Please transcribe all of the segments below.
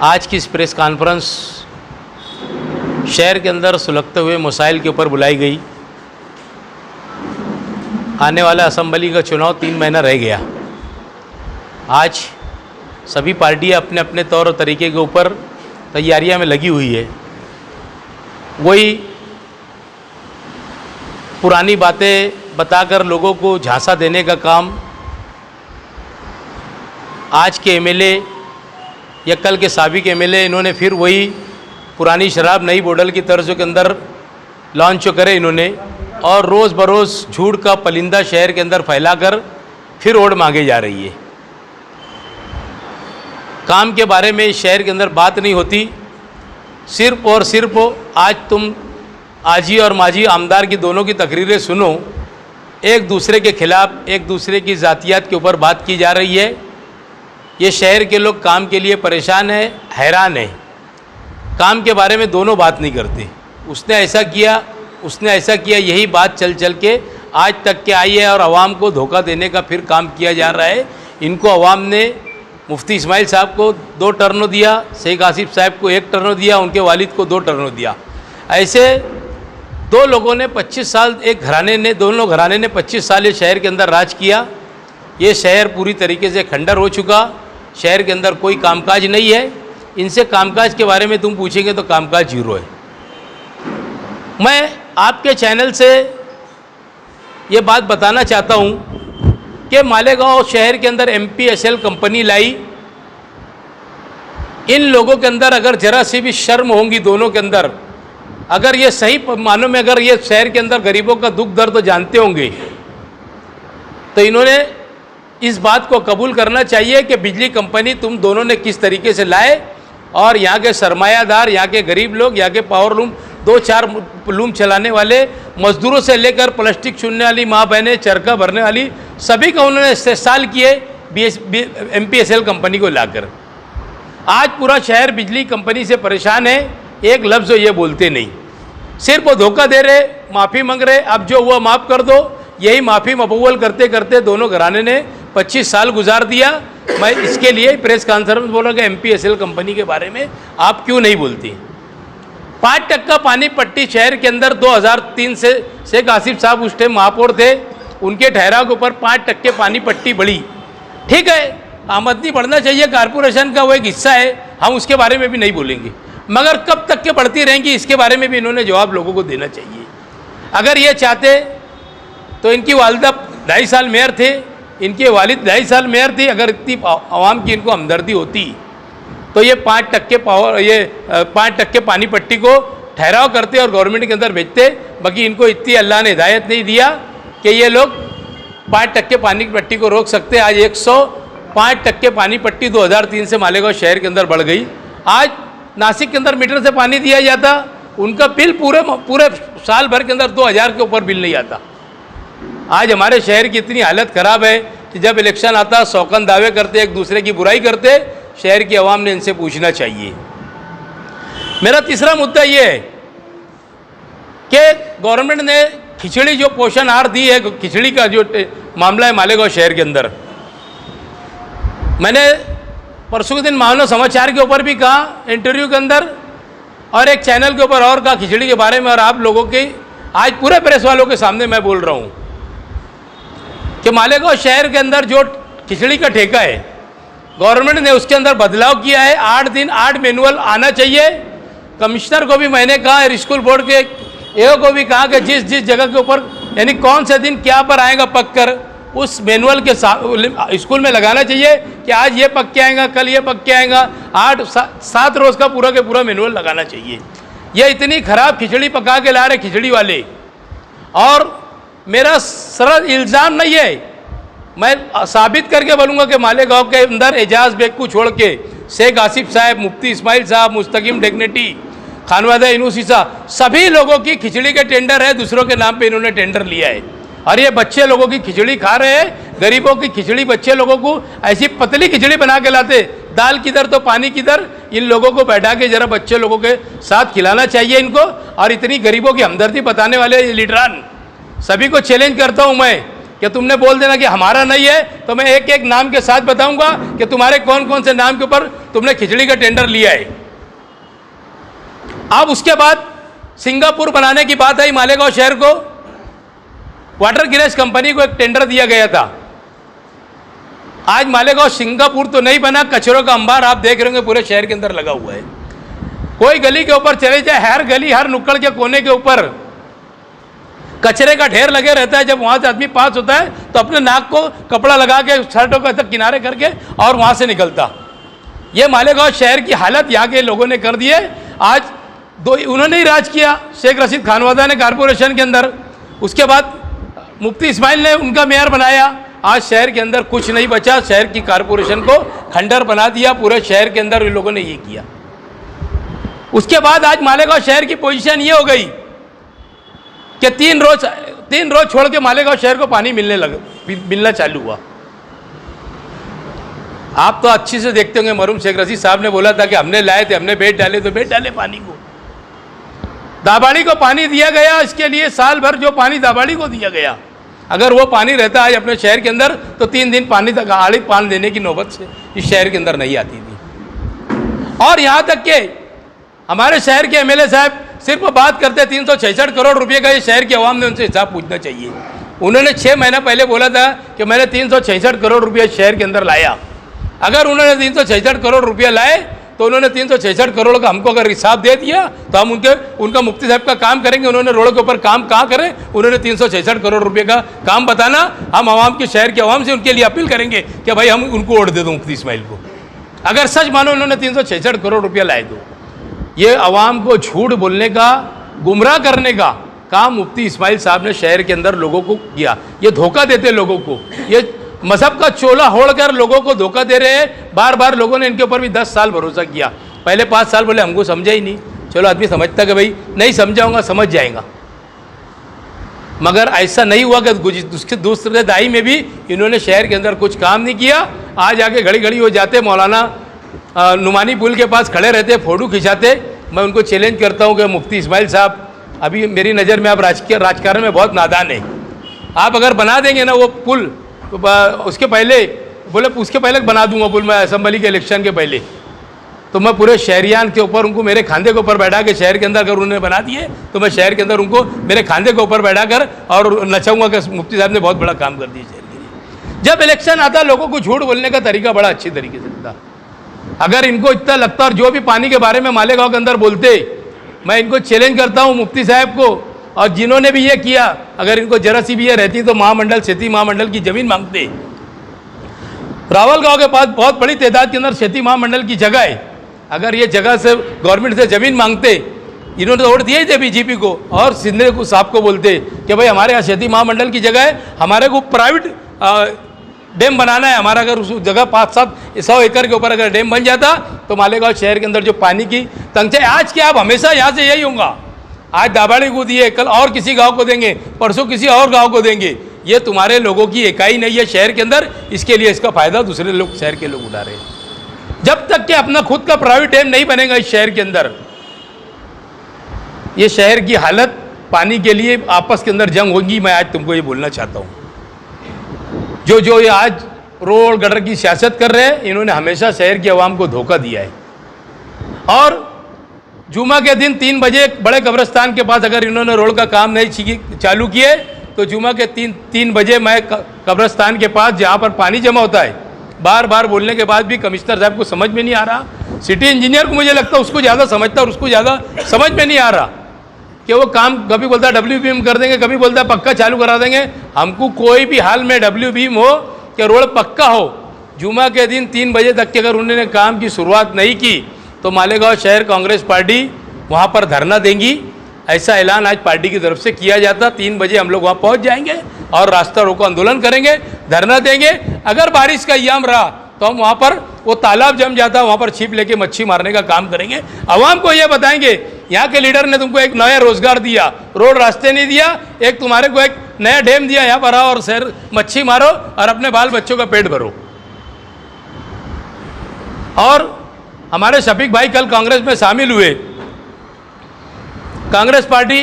आज की इस प्रेस कॉन्फ्रेंस शहर के अंदर सुलगते हुए मसाइल के ऊपर बुलाई गई। आने वाला असेंबली का चुनाव 3 महीना रह गया। आज सभी पार्टियां अपने अपने तौर और तरीके के ऊपर तैयारियां में लगी हुई है। वही पुरानी बातें बताकर लोगों को झांसा देने का काम आज के एमएलए या कल के साबिक एमएलए इन्होंने फिर वही पुरानी शराब नई बोतल की तर्ज के अंदर लॉन्च करे इन्होंने, और रोज़ बरोज़ झूठ का पलिंदा शहर के अंदर फैलाकर फिर वोट मांगे जा रही है। काम के बारे में शहर के अंदर बात नहीं होती। सिर्फ और सिर्फ आज तुम आजी और माजी आमदार की दोनों की तकरीरें सुनो, एक दूसरे के खिलाफ एक दूसरे की ज़ातियात के ऊपर बात की जा रही है। ये शहर के लोग काम के लिए परेशान हैं, हैरान हैं। काम के बारे में दोनों बात नहीं करते। उसने ऐसा किया, उसने ऐसा किया, यही बात चल चल के आज तक के आई है और आवाम को धोखा देने का फिर काम किया जा रहा है। इनको आवाम ने मुफ्ती इस्माइल साहब को 2 टर्न दिया, शेख आसिफ साहब को 1 टर्न दिया, उनके वालिद को 2 टर्न दिया। ऐसे 2 लोगों ने 25 साल, एक घराने ने, दोनों घराने ने 25 साल ये शहर के अंदर राज किया। ये शहर पूरी तरीके से खंडर हो चुका। शहर के अंदर कोई कामकाज नहीं है। इनसे कामकाज के बारे में तुम पूछेंगे तो कामकाज जीरो है। मैं आपके चैनल से ये बात बताना चाहता हूँ कि मालेगांव शहर के अंदर MPSL कंपनी लाई। इन लोगों के अंदर अगर जरा सी भी शर्म होंगी, दोनों के अंदर, अगर ये सही मानों में अगर ये शहर के अंदर गरीबों का दुख दर्द तो जानते होंगे, तो इन्होंने इस बात को कबूल करना चाहिए कि बिजली कंपनी तुम दोनों ने किस तरीके से लाए और यहाँ के सरमायादार, यहाँ के गरीब लोग, यहाँ के पावर लूम, 2-4 लूम चलाने वाले मजदूरों से लेकर प्लास्टिक चुनने वाली माँ बहनें, चरखा भरने वाली, सभी का उन्होंने इस्तेसाल किए MPSL कंपनी को लाकर। आज पूरा शहर बिजली कंपनी से परेशान है। एक लफ्ज़ ये बोलते नहीं, सिर्फ वो धोखा दे रहे, माफ़ी मांग रहे, अब जो हुआ माफ़ कर दो। यही माफ़ी मकबूल करते करते दोनों घराने ने 25 साल गुजार दिया। मैं इसके लिए प्रेस कॉन्फ्रेंस बोला कि MPSL कंपनी के बारे में आप क्यों नहीं बोलती। 5% पानी पट्टी शहर के अंदर 2003 से शेख आसिफ साहब उस टाइम महापौर थे, उनके ठहराव के ऊपर 5% पानी पट्टी बढ़ी। ठीक है, आमदनी बढ़ना चाहिए, कारपोरेशन का वो एक हिस्सा है, हम उसके बारे में भी नहीं बोलेंगे, मगर कब तक के बढ़ती रहेंगी इसके बारे में भी इन्होंने जवाब लोगों को देना चाहिए। अगर ये चाहते तो इनकी वालिदा 2.5 साल मेयर थे, इनके वालिद 2.5 साल मेयर थी। अगर इतनी आवाम की इनको हमदर्दी होती तो ये 5% पानी पट्टी को ठहराव करते और गवर्नमेंट के अंदर भेजते। बाकी इनको इतनी अल्लाह ने हिदायत नहीं दिया कि ये लोग 5% पानी पट्टी को रोक सकते। आज 105% पानी पट्टी 2003 से मालेगांव शहर के अंदर बढ़ गई। आज नासिक के अंदर मीटर से पानी दिया जाता, उनका बिल पूरे साल भर के अंदर 2000 के ऊपर बिल नहीं आता। आज हमारे शहर की इतनी हालत ख़राब है कि जब इलेक्शन आता शौकन दावे करते, एक दूसरे की बुराई करते। शहर की आवाम ने इनसे पूछना चाहिए। मेरा तीसरा मुद्दा ये है कि गवर्नमेंट ने खिचड़ी जो पोषण आहार दी है, खिचड़ी का जो मामला है मालेगांव शहर के अंदर, मैंने परसों के दिन मानव समाचार के ऊपर भी कहा इंटरव्यू के अंदर, और एक चैनल के ऊपर और कहा खिचड़ी के बारे में। और आप लोगों के आज पूरे प्रेस वालों के सामने मैं बोल रहा हूँ कि मालेगांव शहर के अंदर जो खिचड़ी का ठेका है, गवर्नमेंट ने उसके अंदर बदलाव किया है। 8 दिन 8 मैनुअल आना चाहिए। कमिश्नर को भी मैंने कहा, स्कूल बोर्ड के एओ को भी कहा कि जिस जिस जगह के ऊपर यानी कौन से दिन क्या पर आएगा पक कर, उस मैनुअल के स्कूल में लगाना चाहिए कि आज ये पक के आएगा, कल ये पक के आएगा। 7 रोज़ का पूरा के पूरा मैनुअल लगाना चाहिए। ये इतनी ख़राब खिचड़ी पका के ला रहे खिचड़ी वाले। और मेरा सरल इल्ज़ाम नहीं है, मैं साबित करके बोलूँगा कि मालेगांव के अंदर एजाज बेग को छोड़ के शेख आसिफ साहब, मुफ्ती इस्माइल साहब, मुस्तकीम डेगनेटी, खानवादा यूनुसीसा, सभी लोगों की खिचड़ी के टेंडर है, दूसरों के नाम पे इन्होंने टेंडर लिया है। और ये बच्चे लोगों की खिचड़ी खा रहे हैं, गरीबों की खिचड़ी। बच्चे लोगों को ऐसी पतली खिचड़ी बना के लाते, दाल किधर तो पानी किधर। इन लोगों को बैठा के जरा बच्चे लोगों के साथ खिलाना चाहिए इनको। और इतनी गरीबों की हमदर्दी बताने वाले लीडरान, सभी को चैलेंज करता हूँ मैं कि तुमने बोल देना कि हमारा नहीं है, तो मैं एक एक नाम के साथ बताऊंगा कि तुम्हारे कौन कौन से नाम के ऊपर तुमने खिचड़ी का टेंडर लिया है। अब उसके बाद सिंगापुर बनाने की बात आई। मालेगांव शहर को वाटर गिरेज कंपनी को एक टेंडर दिया गया था। आज मालेगांव सिंगापुर तो नहीं बना, कचरों का अंबार आप देख रहे होंगे पूरे शहर के अंदर लगा हुआ है। कोई गली के ऊपर चले जाए, हर गली हर नुक्कड़ के कोने के ऊपर कचरे का ढेर लगे रहता है। जब वहां से आदमी पास होता है तो अपने नाक को कपड़ा लगा के शर्टों का तक किनारे करके और वहां से निकलता। ये मालेगांव शहर की हालत यहाँ के लोगों ने कर दी है। आज उन्होंने ही राज किया, शेख रशीद खानवादा ने कारपोरेशन के अंदर, उसके बाद मुफ्ती इस्माइल ने उनका मेयर बनाया। आज शहर के अंदर कुछ नहीं बचा, शहर की कारपोरेशन को खंडर बना दिया। पूरे शहर के अंदर इन लोगों ने ये किया। उसके बाद आज मालेगांव शहर की पोजीशन ये हो गई कि तीन रोज छोड़ के मालेगांव शहर को पानी मिलना चालू हुआ। आप तो अच्छी से देखते होंगे, मरूम शेख रशीद साहब ने बोला था कि हमने लाए थे, हमने बेच डाले, तो बेच डाले पानी को। दाबाड़ी को पानी दिया गया, इसके लिए साल भर जो पानी दाबाड़ी को दिया गया, अगर वो पानी रहता है अपने शहर के अंदर तो 3 दिन पानी तक आड़ी पान देने की नौबत से इस शहर के अंदर नहीं आती थी। और यहाँ तक कि हमारे शहर के एमएलए साहब सिर्फ बात करते 366 करोड़ रुपए का, ये शहर की आवाम ने उनसे हिसाब पूछना चाहिए। उन्होंने 6 महीना पहले बोला था कि मैंने 366 करोड़ रुपया शहर के अंदर लाया। अगर उन्होंने 366 करोड़ रुपया लाए तो उन्होंने 366 करोड़ का हमको अगर हिसाब दे दिया तो हम उनका मुफ्ती साहब का काम करेंगे। उन्होंने रोड के ऊपर काम कहाँ करें, उन्होंने 366 करोड़ रुपये का काम बताना, हम आवाम के शहर के आवाम से उनके लिए अपील करेंगे कि भाई हम उनको वोट दे दो मुफ्ती इस्माइल को। अगर सच मानो उन्होंने 366 करोड़ रुपया लाए तो ये आवाम को झूठ बोलने का, गुमराह करने का काम मुफ्ती इस्माइल साहब ने शहर के अंदर लोगों को किया। ये धोखा देते लोगों को, ये मजहब का चोला होड़ कर लोगों को धोखा दे रहे हैं। बार बार लोगों ने इनके ऊपर भी 10 साल भरोसा किया। पहले 5 साल बोले हमको समझा ही नहीं, चलो आदमी समझता कि भाई नहीं समझाऊंगा, समझ जाएगा। मगर ऐसा नहीं हुआ कि उसके दूसरे दाई में भी इन्होंने शहर के अंदर कुछ काम नहीं किया। आज आके घड़ी घड़ी वो जाते मौलाना नुमानी पुल के पास खड़े रहते, फ़ोटो खिंचाते। मैं उनको चैलेंज करता हूँ कि मुफ्ती इस्माइल साहब, अभी मेरी नज़र में आप राजकारण में बहुत नादान है। आप अगर बना देंगे ना वो पुल, तो उसके पहले बना दूंगा पुल मैं, असम्बली के इलेक्शन के पहले, तो मैं पूरे शहरियान के ऊपर उनको मेरे खांधे के ऊपर बैठा के शहर के अंदर अगर उन्होंने बना दिए तो मैं शहर के अंदर उनको मेरे खांधे के ऊपर बैठा कर और नचाऊंगा कि मुफ्ती साहब ने बहुत बड़ा काम कर दिया शहर के लिए। जब इलेक्शन आता लोगों को झूठ बोलने का तरीका बड़ा अच्छी तरीके से था। अगर इनको इतना लगता, और जो भी पानी के बारे में मालेगांव के अंदर बोलते, मैं इनको चैलेंज करता हूँ मुफ्ती साहब को, और जिन्होंने भी ये किया, अगर इनको जरा सी भी ये रहती तो महामंडल, खेती महामंडल की ज़मीन मांगते। रावल गांव के पास बहुत बड़ी तादाद के अंदर खेती महामंडल की जगह है। अगर ये जगह से गवर्नमेंट से ज़मीन मांगते, इन्होंने तो वोट दिए ही थे बीजेपी को, और सिंधे को साहब को बोलते कि भाई हमारे यहाँ खेती महामंडल की जगह है, हमारे को प्राइवेट डैम बनाना है। हमारा अगर उस जगह 500-700 एकड़ के ऊपर अगर डैम बन जाता तो मालेगांव शहर के अंदर जो पानी की तंगी, आज क्या अब हमेशा यहाँ से यही होगा। आज दाबाड़ी को दिए, कल और किसी गांव को देंगे, परसों किसी और गांव को देंगे। ये तुम्हारे लोगों की इकाई नहीं है शहर के अंदर, इसके लिए इसका फायदा दूसरे लोग, शहर के लोग उठा रहे हैं। जब तक कि अपना खुद का प्राइवेट डैम नहीं बनेगा इस शहर के अंदर, ये शहर की हालत पानी के लिए आपस के अंदर जंग होगी। मैं आज तुमको ये बोलना चाहता हूँ, जो ये आज रोड गटर की सियासत कर रहे हैं, इन्होंने हमेशा शहर की आवाम को धोखा दिया है। और जुमा के दिन 3 बजे बड़े कब्रिस्तान के पास अगर इन्होंने रोड का काम नहीं चालू किए तो जुमा के 3 बजे मैं कब्रिस्तान के पास जहाँ पर पानी जमा होता है, बार बार बोलने के बाद भी कमिश्नर साहब को समझ में नहीं आ रहा। सिटी इंजीनियर को मुझे लगता है उसको ज़्यादा समझता और उसको ज़्यादा समझ में नहीं आ रहा कि वो काम कभी बोलता है WBM कर देंगे, कभी बोलता है पक्का चालू करा देंगे। हमको कोई भी हाल में WBM हो कि रोड पक्का हो, जुमा के दिन 3 बजे तक के अगर उन्होंने काम की शुरुआत नहीं की तो मालेगांव शहर कांग्रेस पार्टी वहाँ पर धरना देंगी। ऐसा ऐलान आज पार्टी की तरफ से किया जाता। 3 बजे हम लोग वहाँ पहुँच जाएंगे और रास्ता रोको आंदोलन करेंगे, धरना देंगे। अगर बारिश का याम रहा तो हम वहाँ पर, वो तालाब जम जाता, वहाँ पर छिप लेके मच्छी मारने का काम करेंगे। आवाम को ये बताएंगे यहाँ के लीडर ने तुमको एक नया रोजगार दिया, रोड रास्ते नहीं दिया, एक तुम्हारे को एक नया डैम दिया, यहाँ पर आओ और शहर मच्छी मारो और अपने बाल बच्चों का पेट भरो। और हमारे शफीक भाई कल कांग्रेस में शामिल हुए। कांग्रेस पार्टी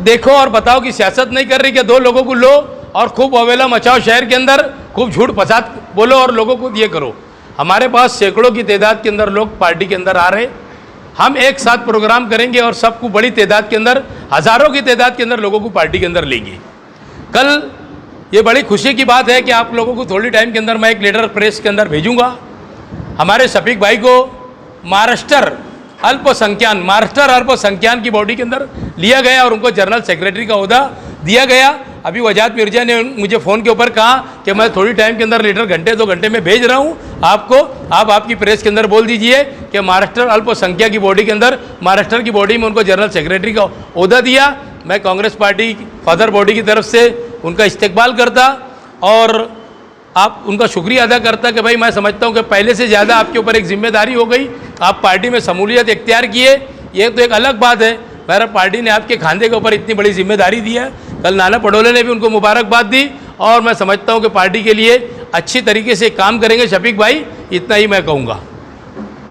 देखो और बताओ कि सियासत नहीं कर रही कि 2 लोगों को लो और खूब अवेला मचाओ शहर के अंदर, खूब झूठ फसाद बोलो और लोगों को ये करो। हमारे पास सैकड़ों की तादाद के अंदर लोग पार्टी के अंदर आ रहे, हम एक साथ प्रोग्राम करेंगे और सबको बड़ी तादाद के अंदर, हज़ारों की तादाद के अंदर लोगों को पार्टी के अंदर लेंगे। कल ये बड़ी खुशी की बात है कि आप लोगों को थोड़ी टाइम के अंदर मैं एक लेटर प्रेस के अंदर भेजूंगा। हमारे शफीक भाई को महाराष्ट्र अल्पसंख्यान की बॉडी के अंदर लिया गया और उनको जनरल सेक्रेटरी का ओहदा दिया गया। अभी वजाहत मिर्जा ने मुझे फ़ोन के ऊपर कहा कि मैं थोड़ी टाइम के अंदर लेटर घंटे 2 घंटे में भेज रहा हूँ आपको, आप आपकी प्रेस के अंदर बोल दीजिए कि महाराष्ट्र अल्पसंख्यक की बॉडी के अंदर, महाराष्ट्र की बॉडी में उनको जनरल सेक्रेटरी का ओहदा दिया। मैं कांग्रेस पार्टी फादर बॉडी की तरफ से उनका इस्तेकबाल करता और आप उनका शुक्रिया अदा करता कि भाई मैं समझता हूँ कि पहले से ज़्यादा आपके ऊपर एक जिम्मेदारी हो गई, आप पार्टी में शमूलियत इख्तियार किए। ये तो एक अलग बात है, मेरा पार्टी ने आपके खांधे के ऊपर इतनी बड़ी जिम्मेदारी दी है। कल नाना पटोले ने भी उनको मुबारकबाद दी और मैं समझता हूँ कि पार्टी के लिए अच्छी तरीके से काम करेंगे शफीक भाई, इतना ही मैं कहूँगा।